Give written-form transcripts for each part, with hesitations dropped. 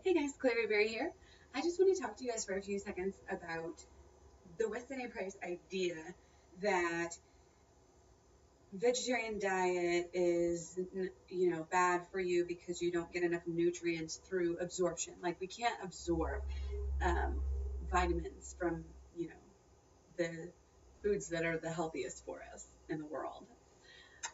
Hey guys, Clary Berry here. I just want to talk to you guys for a few seconds about the Weston A Price idea that vegetarian diet is, bad for you because you don't get enough nutrients through absorption. Like we can't absorb um, vitamins from, the foods that are the healthiest for us in the world.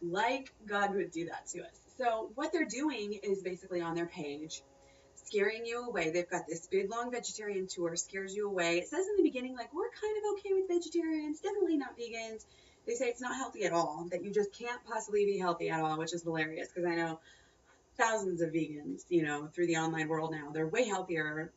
Like God would do that to us. So what they're doing is basically on their page scaring you away. They've got this big long vegetarian tour, scares you away. It says in the beginning, like, we're kind of okay with vegetarians, definitely not vegans. They say it's not healthy at all, that you just can't possibly be healthy at all, which is hilarious because I know thousands of vegans, through the online world now. They're way healthier,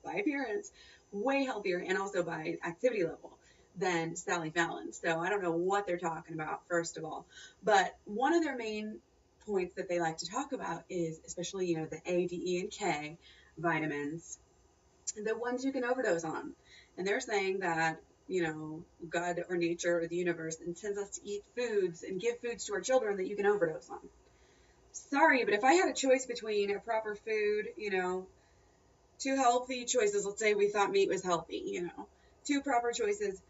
by appearance, way healthier, and also by activity level than Sally Fallon. So I don't know what they're talking about, first of all. But one of their main points that they like to talk about is especially, the A, D, E, and K vitamins, the ones you can overdose on. And they're saying that, God or nature or the universe intends us to eat foods and give foods to our children that you can overdose on. Sorry, but if I had a choice between a proper food, two healthy choices, let's say we thought meat was healthy, two proper choices.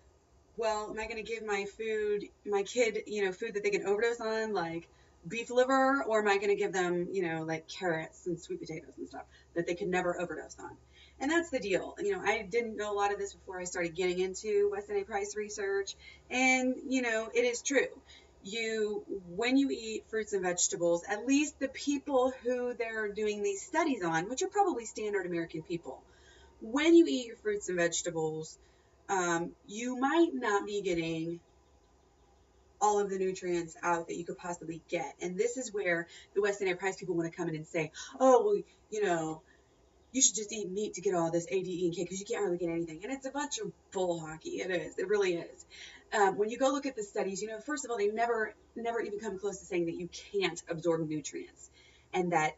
Well, am I going to give my kid, food that they can overdose on, like beef liver, or am I going to give them, like carrots and sweet potatoes and stuff that they could never overdose on? And that's the deal. I didn't know a lot of this before I started getting into Weston A Price research, and, it is true. When you eat fruits and vegetables, at least the people who they're doing these studies on, which are probably standard American people, when you eat your fruits and vegetables, you might not be getting all of the nutrients out that you could possibly get. And this is where the Weston A Price people want to come in and say, oh, well, you should just eat meat to get all this A, D, E, and K because you can't really get anything. And it's a bunch of bull hockey. It is. It really is. When you go look at the studies, first of all, they never even come close to saying that you can't absorb nutrients. And that,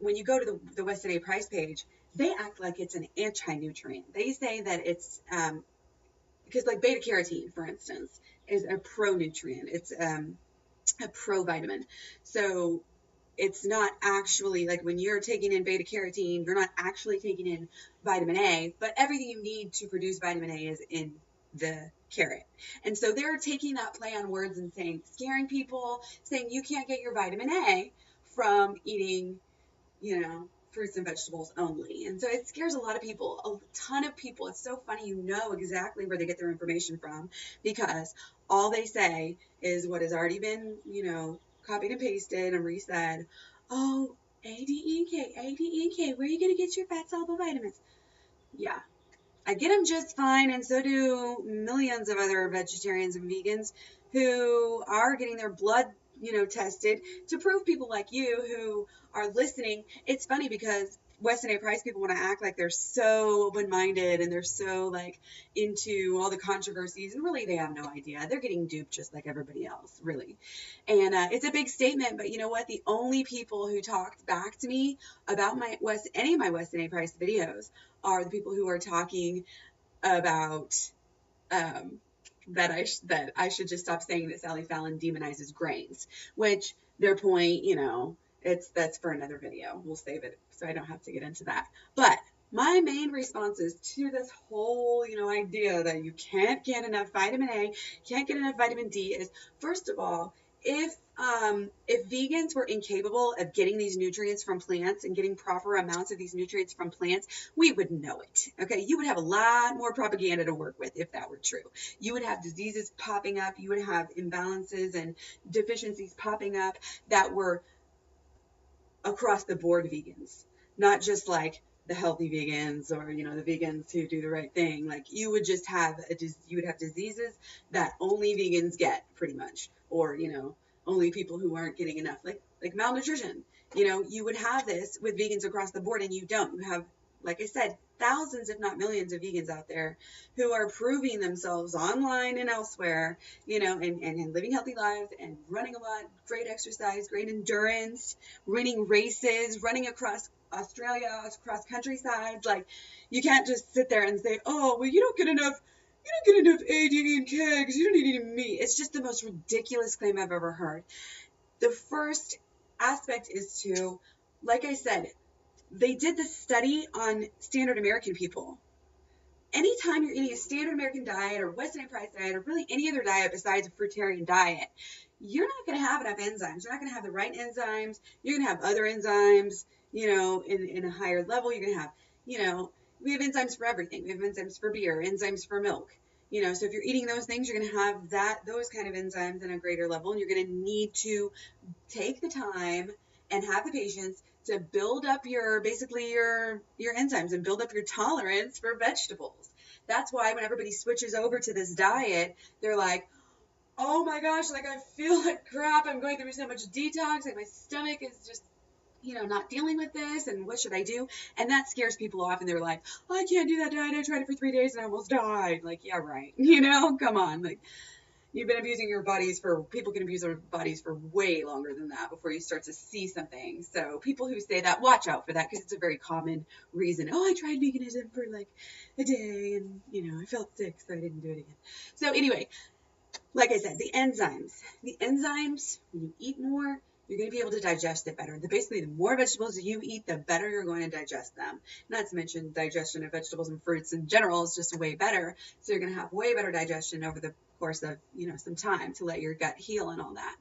when you go to the Weston A Price page, they act like it's an anti-nutrient. They say that it's, because like beta carotene, for instance, is a pro-nutrient. It's a pro-vitamin. So it's not actually, like when you're taking in beta carotene, you're not actually taking in vitamin A, but everything you need to produce vitamin A is in the carrot. And so they're taking that play on words and scaring people, saying you can't get your vitamin A from eating, fruits and vegetables only. And so it scares a lot of people, a ton of people. It's so funny, exactly where they get their information from, because all they say is what has already been, copied and pasted and resaid. Oh, ADEK, ADEK, where are you going to get your fat soluble vitamins? Yeah, I get them just fine, and so do millions of other vegetarians and vegans who are getting their blood, tested to prove people like you who are listening. It's funny because Weston A Price people want to act like they're so open-minded and they're so like into all the controversies, and really they have no idea. They're getting duped just like everybody else, really. And it's a big statement, but you know what? The only people who talked back to me about any of my Weston A Price videos are the people who are talking about that I should just stop saying that Sally Fallon demonizes grains, which their point, that's for another video. We'll save it so I don't have to get into that. But my main responses to this whole, idea that you can't get enough vitamin A, can't get enough vitamin D is, first of all, if vegans were incapable of getting these nutrients from plants and getting proper amounts of these nutrients from plants, we would know it. Okay, you would have a lot more propaganda to work with if that were true. You would have diseases popping up. You would have imbalances and deficiencies popping up that were across the board vegans, not just like the healthy vegans or the vegans who do the right thing. Like you would have diseases that only vegans get, pretty much, or only people who aren't getting enough, like malnutrition. You would have this with vegans across the board, and you don't. You have, like I said, thousands, if not millions, of vegans out there who are proving themselves online and elsewhere, and living healthy lives and running a lot, great exercise, great endurance, winning races, running across Australia, across countrysides. Like, you can't just sit there and say, oh, well, you don't get enough A, D, and K because you don't eat any meat. It's just the most ridiculous claim I've ever heard. The first aspect is to, like I said, they did this study on standard American people. Anytime you're eating a standard American diet or Weston A Price diet or really any other diet besides a fruitarian diet, you're not going to have enough enzymes. You're not going to have the right enzymes. You're going to have other enzymes, in a higher level. You're going to have, we have enzymes for everything. We have enzymes for beer, enzymes for milk. So if you're eating those things, you're going to have those kind of enzymes in a greater level, and you're going to need to take the time and have the patience to build up your enzymes and build up your tolerance for vegetables. That's why when everybody switches over to this diet, they're like, oh my gosh, like I feel like crap. I'm going through so much detox. Like my stomach is just, not dealing with this. And what should I do? And that scares people off. And they're like, oh, I can't do that diet. I tried it for 3 days and I almost died. Like, yeah, right. Come on. Like, you've been abusing your bodies people can abuse their bodies for way longer than that before you start to see something. So people who say that, watch out for that, because it's a very common reason. Oh, I tried veganism for like a day and, I felt sick, so I didn't do it again. So anyway, like I said, the enzymes, when you eat more, you're going to be able to digest it better. Basically, the more vegetables you eat, the better you're going to digest them. Not to mention digestion of vegetables and fruits in general is just way better. So you're going to have way better digestion over the course of, some time to let your gut heal and all that.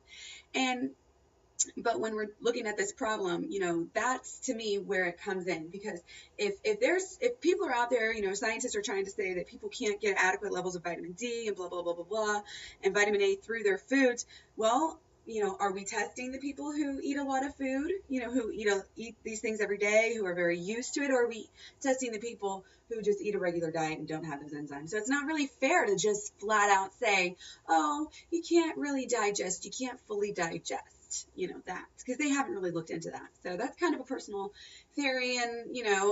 But when we're looking at this problem, that's to me where it comes in, because if people are out there, scientists are trying to say that people can't get adequate levels of vitamin D and blah, blah, blah, blah, blah, and vitamin A through their foods. Well, are we testing the people who eat a lot of food, who eat these things every day, who are very used to it, or are we testing the people who just eat a regular diet and don't have those enzymes? So it's not really fair to just flat out say, oh, you can't really digest, you can't fully digest, that, because they haven't really looked into that. So that's kind of a personal theory, and,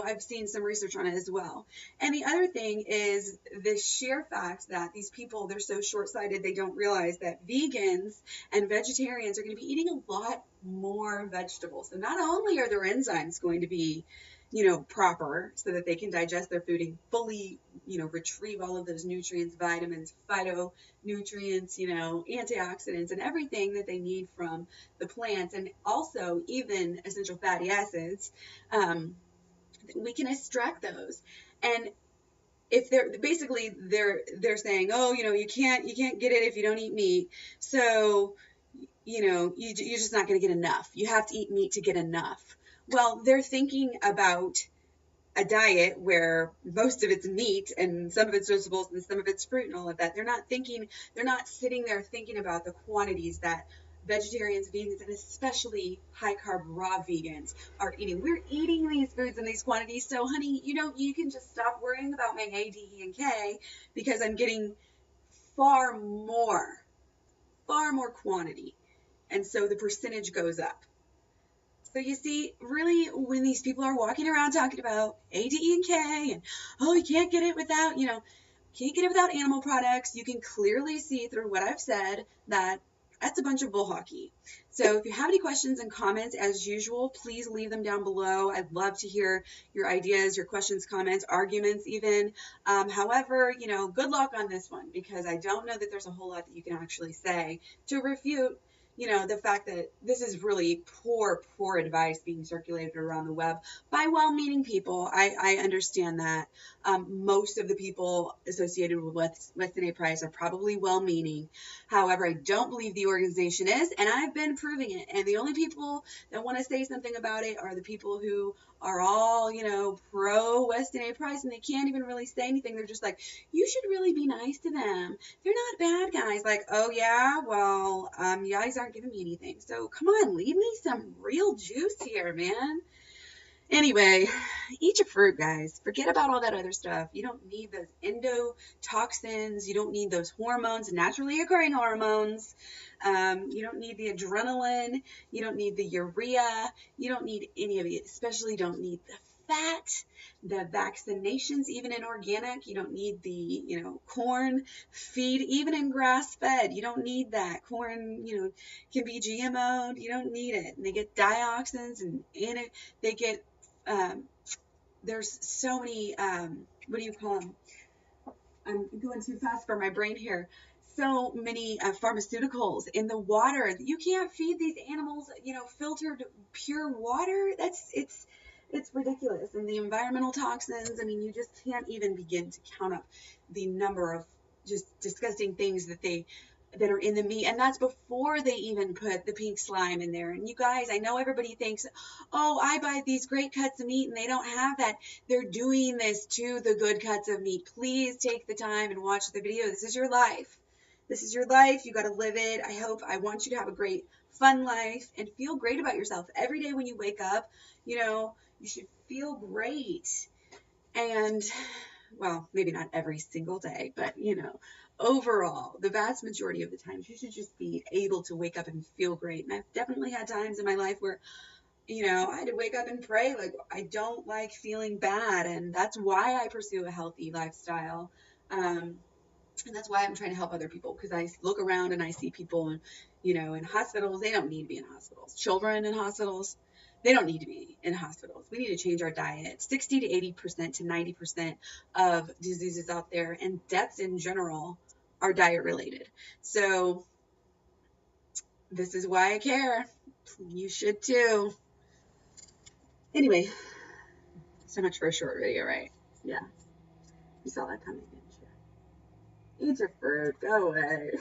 I've seen some research on it as well. And the other thing is the sheer fact that these people, they're so short-sighted, they don't realize that vegans and vegetarians are going to be eating a lot more vegetables. So not only are their enzymes going to be, proper so that they can digest their food and fully, retrieve all of those nutrients, vitamins, phytonutrients, antioxidants, and everything that they need from the plants, and also even essential fatty acids, we can extract those. And if they're saying, oh, you can't get it if you don't eat meat. So, you're just not going to get enough. You have to eat meat to get enough. Well, they're thinking about a diet where most of it's meat and some of it's vegetables and some of it's fruit and all of that. They're not sitting there thinking about the quantities that vegetarians, vegans, and especially high-carb raw vegans are eating. We're eating these foods in these quantities. So, honey, you can just stop worrying about my A, D, E, and K, because I'm getting far more quantity. And so the percentage goes up. So you see, really, when these people are walking around talking about A, D, E, and K, and, oh, you can't get it without, animal products, you can clearly see through what I've said that that's a bunch of bull hockey. So if you have any questions and comments, as usual, please leave them down below. I'd love to hear your ideas, your questions, comments, arguments even. However, good luck on this one, because I don't know that there's a whole lot that you can actually say to refute the fact that this is really poor advice being circulated around the web by well-meaning people. I understand that. Most of the people associated with Weston A Price are probably well-meaning. However, I don't believe the organization is, and I've been proving it. And the only people that want to say something about it are the people who are all, pro Weston A Price, and they can't even really say anything. They're just like, you should really be nice to them. They're not bad guys. Like, oh yeah, well, you guys aren't giving me anything. So come on, leave me some real juice here, man. Anyway, eat your fruit, guys. Forget about all that other stuff. You don't need those endotoxins. You don't need those hormones, naturally occurring hormones. You don't need the adrenaline. You don't need the urea. You don't need any of it. Especially don't need the fat, the vaccinations, even in organic. You don't need the, corn feed, even in grass-fed. You don't need that. Corn, can be GMO'd. You don't need it. And they get dioxins and they get, there's so many, what do you call them? I'm going too fast for my brain here. So many pharmaceuticals in the water. You can't feed these animals, filtered pure water. It's ridiculous. And the environmental toxins, I mean, you just can't even begin to count up the number of just disgusting things that are in the meat. And that's before they even put the pink slime in there. And you guys, I know everybody thinks, oh, I buy these great cuts of meat and they don't have that. They're doing this to the good cuts of meat. Please take the time and watch the video. This is your life. This is your life. You got to live it. I want you to have a great, fun life and feel great about yourself. Every day when you wake up, you should feel great. And, well, maybe not every single day, but, overall, the vast majority of the times, you should just be able to wake up and feel great. And I've definitely had times in my life where, I had to wake up and pray, like, I don't like feeling bad. And that's why I pursue a healthy lifestyle. And that's why I'm trying to help other people, because I look around and I see people, in hospitals. They don't need to be in hospitals. Children in hospitals, they don't need to be in hospitals. We need to change our diet. 60 to 80% to 90% of diseases out there and deaths in general are diet related. So this is why I care. You should too. Anyway, so much for a short video, right? Yeah. You saw that coming, didn't you? Eat your fruit. Go away.